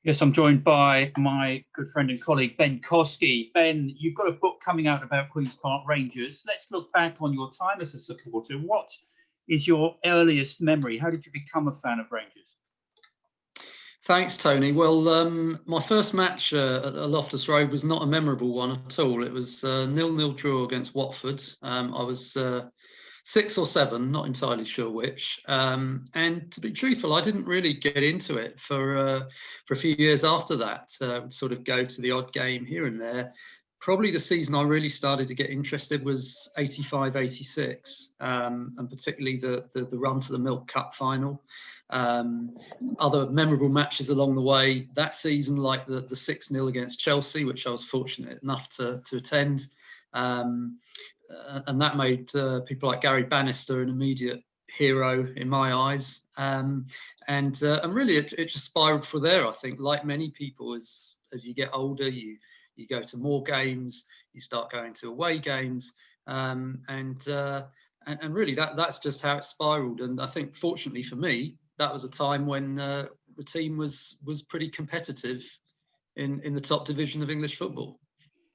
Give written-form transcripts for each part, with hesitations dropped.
Yes, I'm joined by my good friend and colleague, Ben Kosky. Ben, you've got a book coming out about Queen's Park Rangers. Let's look back on your time as a supporter. What is your earliest memory? How did you become a fan of Rangers? Thanks, Tony. Well, my first match at Loftus Road was not a memorable one at all. It was a 0-0 draw against Watford. I was 6 or 7, not entirely sure which. And to be truthful, I didn't really get into it for a few years after that. Would sort of go to the odd game here and there. Probably the season I really started to get interested was 85-86, and particularly the run to the Milk Cup final. Other memorable matches along the way that season, like the 6-0 against Chelsea, which I was fortunate enough to attend. And that made people like Gary Bannister an immediate hero in my eyes. And really, it just spiraled from there. I think, like many people, as you get older, you go to more games, you start going to away games, and really that's just how it spiraled. And I think, fortunately for me, that was a time when the team was pretty competitive in the top division of English football.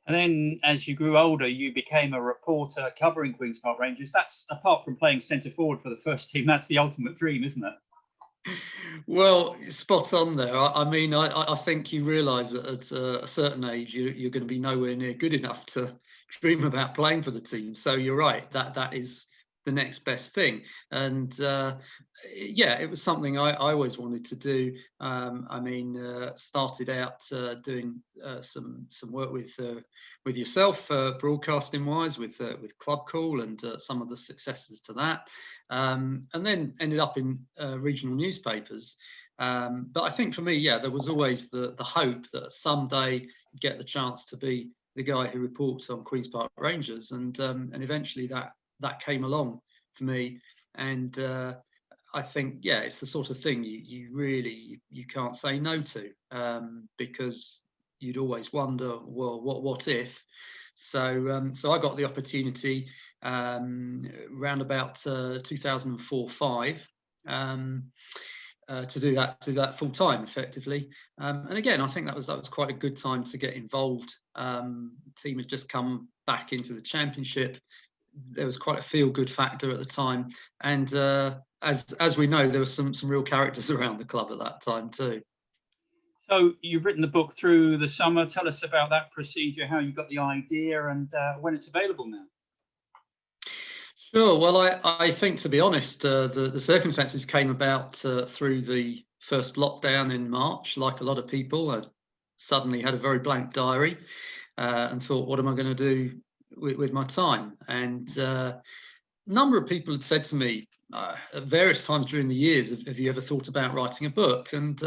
And then as you grew older, you became a reporter covering Queen's Park Rangers. That's, apart from playing centre forward for the first team, that's the ultimate dream, isn't it? Well, spot on there. I mean, I think you realise that at a certain age, you're going to be nowhere near good enough to dream about playing for the team. So you're right, that is the next best thing. And yeah, it was something I always wanted to do. I mean, started out doing some work with yourself, broadcasting wise, with Club Call and some of the successes to that, and then ended up in regional newspapers. But I think for me, yeah, there was always the hope that someday you'd get the chance to be the guy who reports on Queen's Park Rangers, and eventually that came along for me. And I think, yeah, it's the sort of thing you really can't say no to, because you'd always wonder, well, what if? So I got the opportunity around about 2004-05 to do that full time, effectively. And again, I think that was quite a good time to get involved. The team had just come back into the Championship. There was quite a feel-good factor at the time, and as we know, there were some real characters around the club at that time too. So you've written the book through the summer. Tell us about that procedure, how you got the idea, and when it's available now. Sure. Well, I think, to be honest, the circumstances came about through the first lockdown in March. Like a lot of people, I suddenly had a very blank diary and thought, what am I going to do with my time? And a number of people had said to me at various times during the years, have you ever thought about writing a book? And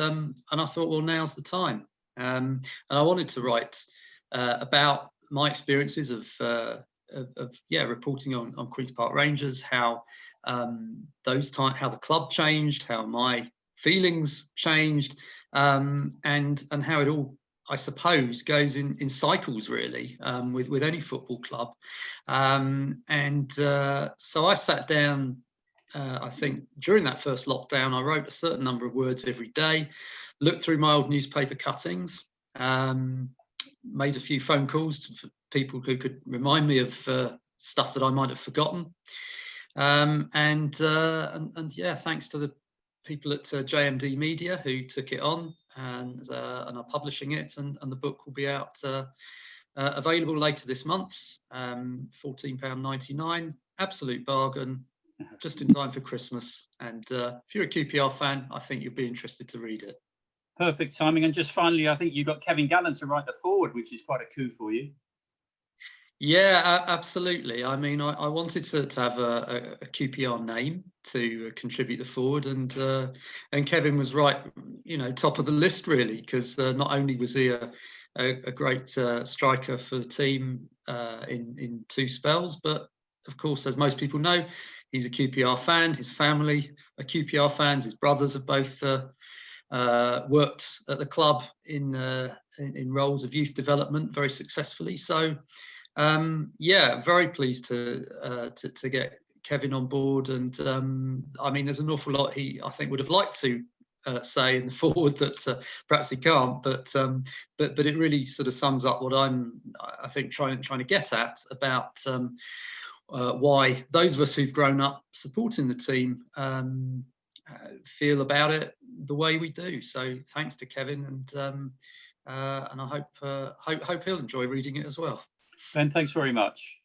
I thought, well, now's the time. And I wanted to write about my experiences of reporting on Queen's Park Rangers, how the club changed, how my feelings changed, and how it all, I suppose, goes in cycles, really, with any football club. So I sat down, I think during that first lockdown, I wrote a certain number of words every day, looked through my old newspaper cuttings, made a few phone calls to people who could remind me of stuff that I might have forgotten. And yeah, thanks to the people at JMD Media who took it on and are publishing it, and the book will be out available later this month. £14.99, absolute bargain, just in time for Christmas. And if you're a QPR fan, I think you'll be interested to read it. Perfect timing. And just finally, I think you got Kevin Gallant to write the foreword, which is quite a coup for you. Yeah, absolutely. I mean, I wanted to have a QPR name to contribute the forward, and Kevin was right, top of the list, really, because not only was he a great striker for the team in 2 spells, but of course, as most people know, he's a QPR fan. His family are QPR fans. His brothers have both worked at the club in roles of youth development very successfully. So. Very pleased to get Kevin on board, and I mean, there's an awful lot he, I think, would have liked to say in the forward that perhaps he can't. But it really sort of sums up what I think trying to get at about why those of us who've grown up supporting the team feel about it the way we do. So thanks to Kevin, and I hope he'll enjoy reading it as well. Ben, thanks very much.